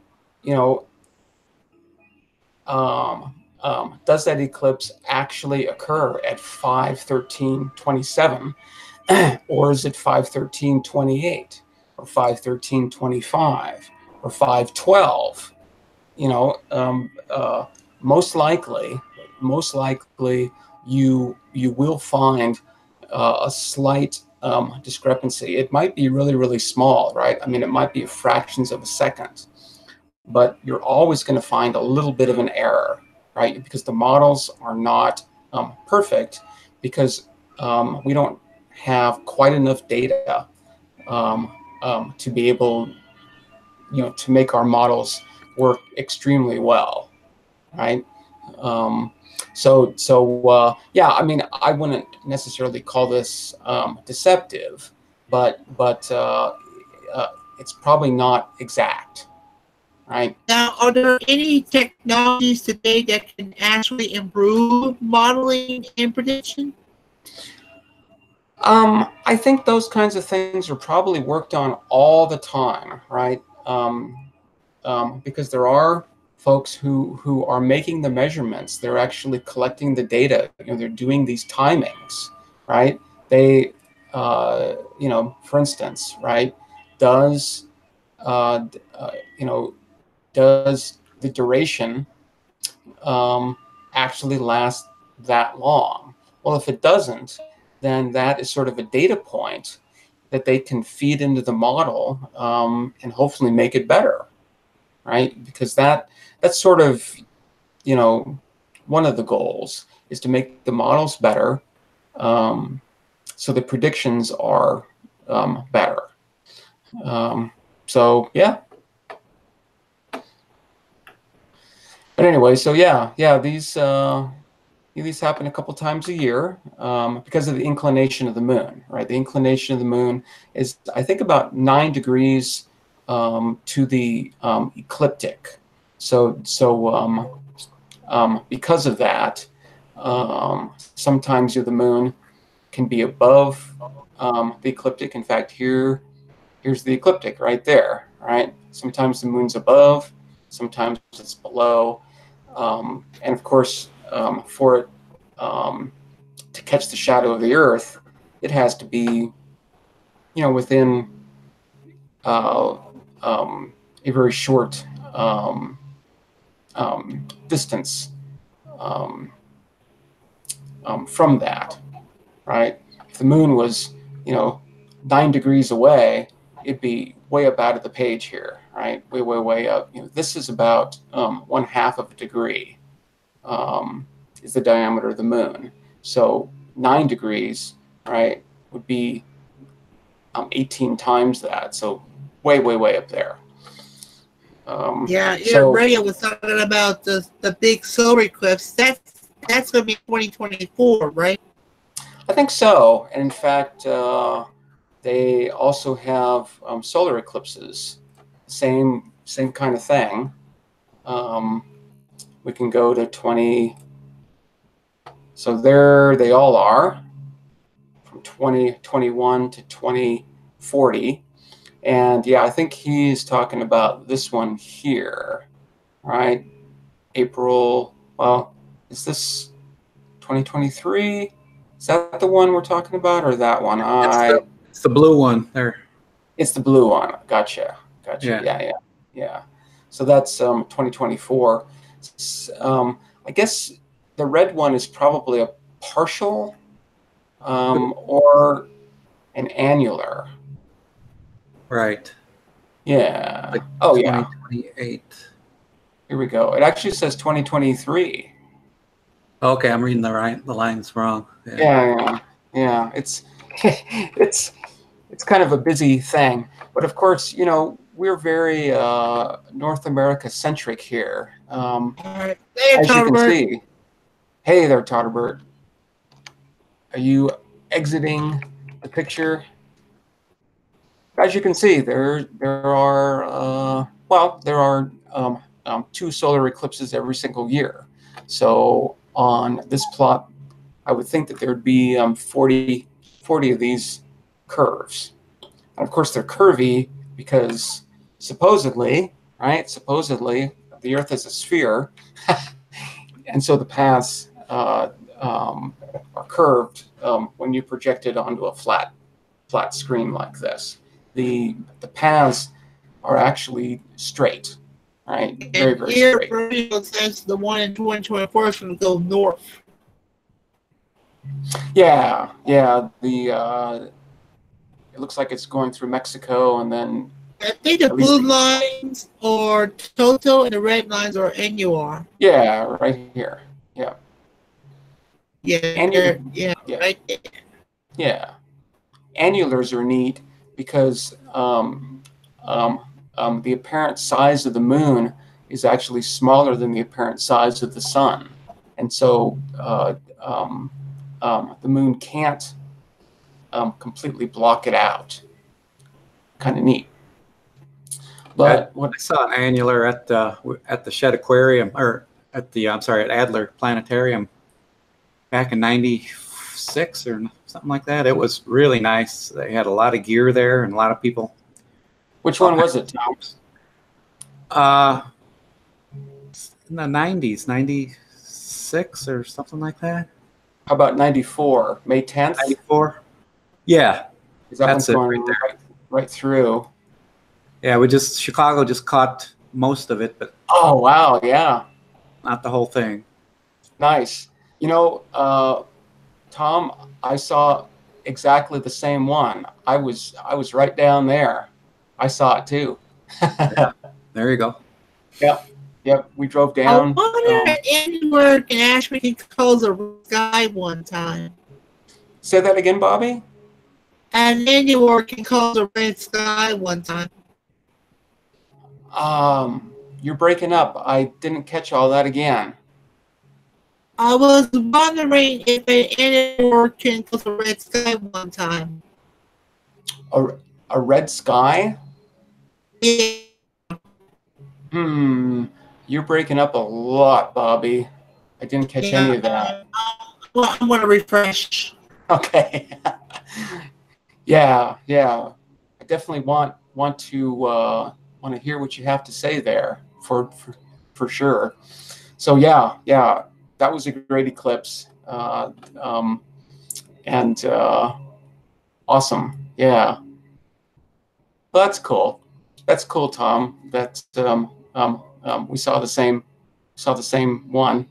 [SPEAKER 1] does that eclipse actually occur at 5/13/27, or is it 5/13/28, or 5/13/25, or 5/12? Most likely, you will find a slight discrepancy. It might be really, really small, right? I mean, it might be fractions of a second, but you're always going to find a little bit of an error, right? Because the models are not perfect, because we don't have quite enough data to be able, to make our models work extremely well, right? Yeah, I mean, I wouldn't necessarily call this deceptive, but it's probably not exact, right?
[SPEAKER 3] Now, are there any technologies today that can actually improve modeling and prediction?
[SPEAKER 1] I think those kinds of things are probably worked on all the time, right? Because there are folks who are making the measurements. They're actually collecting the data. You know, they're doing these timings, right? They, for instance, right? Does you know, does the duration actually last that long? Well, if it doesn't, then that is sort of a data point that they can feed into the model and hopefully make it better, right? Because that's sort of, one of the goals is to make the models better, so the predictions are better. So yeah. But anyway, so yeah, these happen a couple times a year because of the inclination of the moon, right? The inclination of the moon is, I think, about 9 degrees to the ecliptic. So because of that, sometimes the moon can be above the ecliptic. In fact, here's the ecliptic right there, right? Sometimes the moon's above, sometimes it's below. And of course, for it to catch the shadow of the Earth, it has to be, within a very short distance from that, right? If the moon was, 9 degrees away, it'd be way up out of the page here, right? Way, way, way up. This is about 1/2 of a degree is the diameter of the moon. So 9 degrees, right, would be 18 times that. So way, way, way up there.
[SPEAKER 3] Radio was talking about the big solar eclipse. That's going to be 2024, right?
[SPEAKER 1] I think so. And in fact, they also have solar eclipses. Same kind of thing. We can go to 20. So there they all are, from 2021 to 2040. And yeah, I think he's talking about this one here, right? April, well, is this 2023? Is that the one we're talking about, or that one?
[SPEAKER 2] It's the blue one there.
[SPEAKER 1] It's the blue one. Gotcha. Yeah. So that's 2024. I guess the red one is probably a partial or an annular.
[SPEAKER 2] Right.
[SPEAKER 1] Yeah.
[SPEAKER 2] Like
[SPEAKER 1] oh,
[SPEAKER 2] 2028.
[SPEAKER 1] Yeah. Here we go. It actually says 2023.
[SPEAKER 2] Okay, I'm reading the lines wrong.
[SPEAKER 1] Yeah. It's it's kind of a busy thing, but of course, we're very North America centric here.
[SPEAKER 3] Hey,
[SPEAKER 1] as you can
[SPEAKER 3] Totterbert.
[SPEAKER 1] see. Hey there, Totterbert. Are you exiting the picture? As you can see, there are 2 solar eclipses every single year. So on this plot, I would think that there would be 40 of these curves. And of course, they're curvy because supposedly, the Earth is a sphere, and so the paths are curved when you project it onto a flat screen like this. The paths are actually straight, right? Very, very straight.
[SPEAKER 3] Here, says the one in 2024 is going to go north.
[SPEAKER 1] Yeah. It looks like it's going through Mexico, and then
[SPEAKER 3] I think the blue lines are total and the red lines are NUR.
[SPEAKER 1] Yeah, right here. Yeah.
[SPEAKER 3] Yeah. Right there.
[SPEAKER 1] Yeah. Annulars are neat because the apparent size of the moon is actually smaller than the apparent size of the sun. and so the moon can't completely block it out. Kind of neat. But
[SPEAKER 2] I saw an annular at the Shed Aquarium, or at the at Adler Planetarium back in '96 or something like that. It was really nice. They had a lot of gear there and a lot of people.
[SPEAKER 1] Which one was it, Tom?
[SPEAKER 2] In the '90s, '96 or something like that.
[SPEAKER 1] How about '94, May 10th?
[SPEAKER 2] '94. Yeah,
[SPEAKER 1] That's going right through.
[SPEAKER 2] Yeah, Chicago just caught most of it, but
[SPEAKER 1] oh wow, yeah,
[SPEAKER 2] not the whole thing.
[SPEAKER 1] Nice. You know, Tom, I saw exactly the same one. I was right down there. I saw it too.
[SPEAKER 2] Yeah, there you go.
[SPEAKER 1] Yep. We drove down.
[SPEAKER 3] I wonder if anywhere can actually close the sky one time.
[SPEAKER 1] Say that again, Bobby.
[SPEAKER 3] And anywhere can close the red sky one time.
[SPEAKER 1] You're breaking up. I didn't catch all that again.
[SPEAKER 3] I was wondering if anywhere can close the red sky one time.
[SPEAKER 1] A red sky?
[SPEAKER 3] Yeah.
[SPEAKER 1] You're breaking up a lot, Bobby. I didn't catch any of that.
[SPEAKER 3] Well, I'm gonna refresh.
[SPEAKER 1] Okay. Yeah. I definitely want to hear what you have to say there for sure. So yeah, that was a great eclipse, and awesome. Yeah, well, that's cool. That's cool, Tom. That's we saw the same one.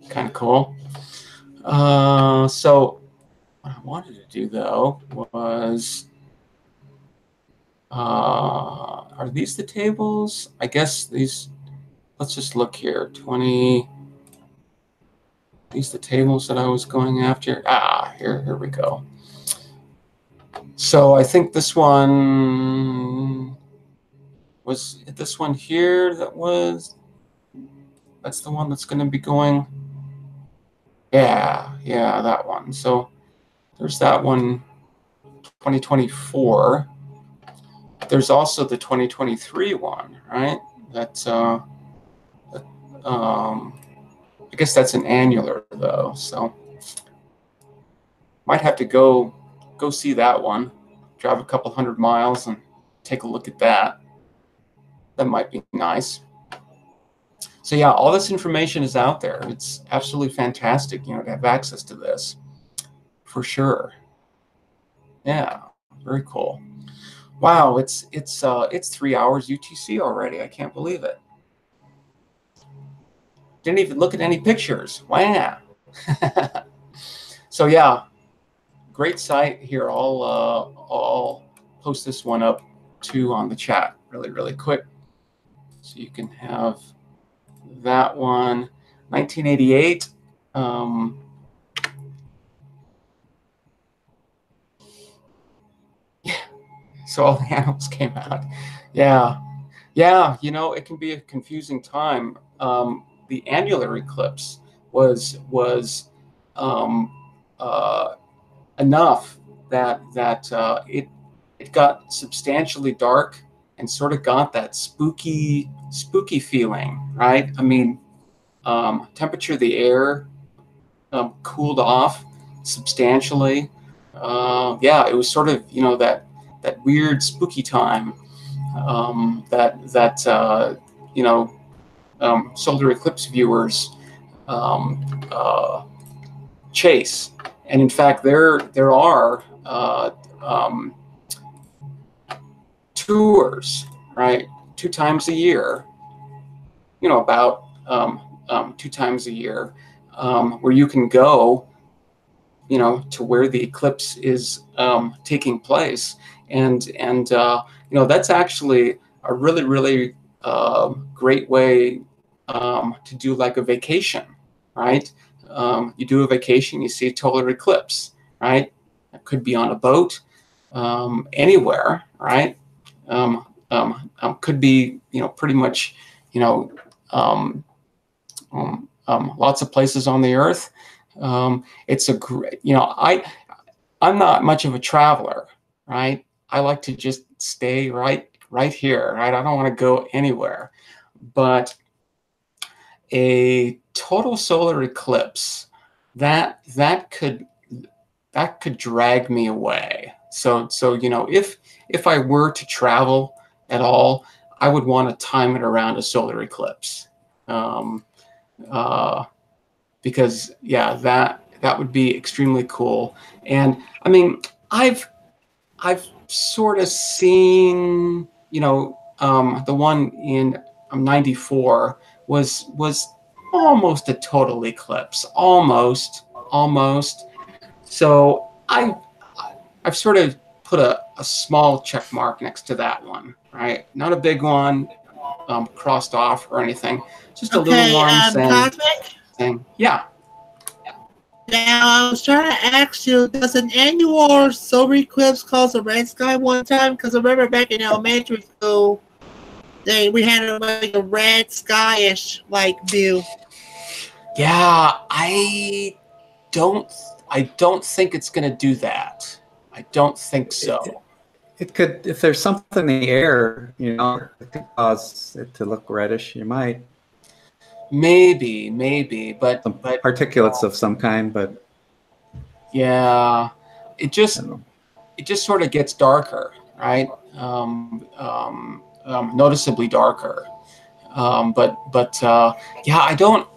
[SPEAKER 1] Kind of cool. So what I wanted to do though was, are these the tables? I guess these. Let's just look here. 20. These the tables that I was going after. Here we go. So I think this one was this one here. That's the one that's going to be going. Yeah, that one. So there's that one, 2024. There's also the 2023 one, right? That's I guess that's an annular though, so might have to go see that one. Drive a couple 100 miles and take a look at that. That might be nice. So yeah, all this information is out there. It's absolutely fantastic, to have access to this, for sure. Yeah, very cool. Wow, it's 3 hours UTC already. I can't believe it. Didn't even look at any pictures. Wow. So yeah, great site here. I'll post this one up too on the chat really quick, so you can have that one. 1988. Yeah. So all the animals came out. Yeah. It can be a confusing time. The annular eclipse was enough that it got substantially dark and sort of got that spooky feeling, right? I mean, temperature of the air cooled off substantially. Yeah, it was sort of that weird spooky time solar eclipse viewers chase. And in fact, there are tours, right? 2 times a year, about 2 times a year, where you can go, to where the eclipse is taking place. And that's actually a really great way to do like a vacation, right? You do a vacation, you see a total eclipse, right? It could be on a boat, anywhere, right? Could be, pretty much, lots of places on the Earth. It's a great, I'm not much of a traveler, right? I like to just stay right here, right? I don't want to go anywhere. But a total solar eclipse, that could drag me away. So if I were to travel at all, I would want to time it around a solar eclipse, because yeah, that would be extremely cool. And I mean, I've sort of seen, the one in '94 was almost a total eclipse, almost. So I've sort of put a small check mark next to that one, right? Not a big one, crossed off or anything. Just a little one saying, yeah.
[SPEAKER 3] Now, I was trying to ask you, does an annual solar eclipse cause a red sky one time? Because I remember back in elementary school, we had like a red skyish like view.
[SPEAKER 1] Yeah, I don't think it's going to do that. I don't think so.
[SPEAKER 2] It could, if there's something in the air, it could cause it to look reddish. You might.
[SPEAKER 1] Maybe, but
[SPEAKER 2] particulates of some kind, but
[SPEAKER 1] yeah, it just sort of gets darker, right? Noticeably darker. Yeah, I don't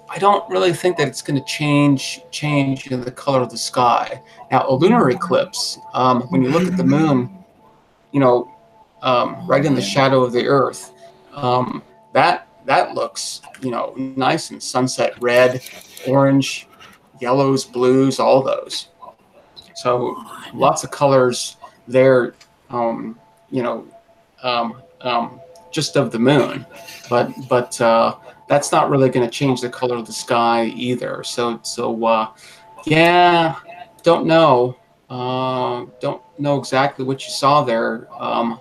[SPEAKER 1] really think that it's going to change the color of the sky. Now, a lunar eclipse, when you look at the moon, right in the shadow of the Earth, that looks, nice and sunset red, orange, yellows, blues, all those. So lots of colors there, just of the moon, but that's not really going to change the color of the sky either. So yeah, don't know exactly what you saw there,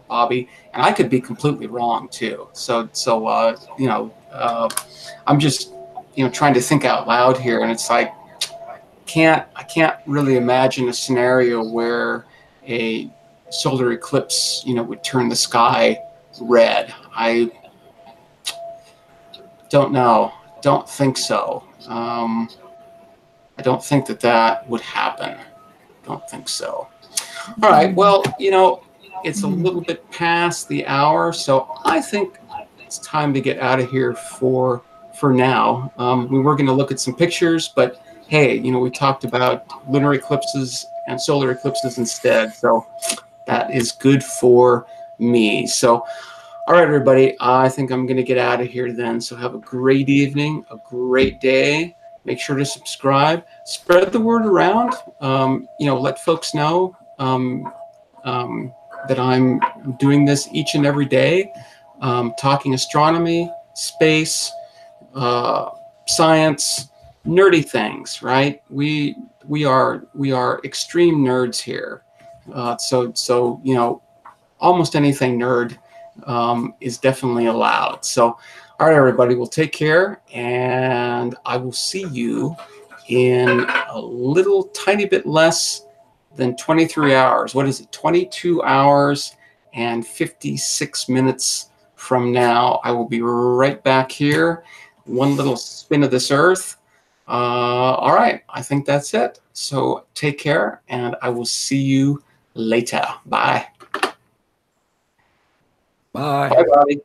[SPEAKER 1] Bobby, and I could be completely wrong too. So I'm just trying to think out loud here, and it's like I can't really imagine a scenario where a solar eclipse would turn the sky red. I don't know. Don't think so. I don't think that would happen. Don't think so. All right. Well, it's a little bit past the hour, so I think it's time to get out of here for now. We were going to look at some pictures, but hey, we talked about lunar eclipses and solar eclipses instead, so that is good for me. So, all right, everybody, I think I'm going to get out of here then. So have a great evening, a great day. Make sure to subscribe, spread the word around. Let folks know that I'm doing this each and every day, talking astronomy, space, science, nerdy things. Right? We are extreme nerds here. So almost anything nerd is definitely allowed. So, all right, everybody, well, take care, and I will see you in a little tiny bit less than 23 hours. What is it? 22 hours and 56 minutes from now. I will be right back here. One little spin of this Earth. All right, I think that's it. So take care, and I will see you later. Bye.
[SPEAKER 2] Bye.
[SPEAKER 1] Bye, Bobby.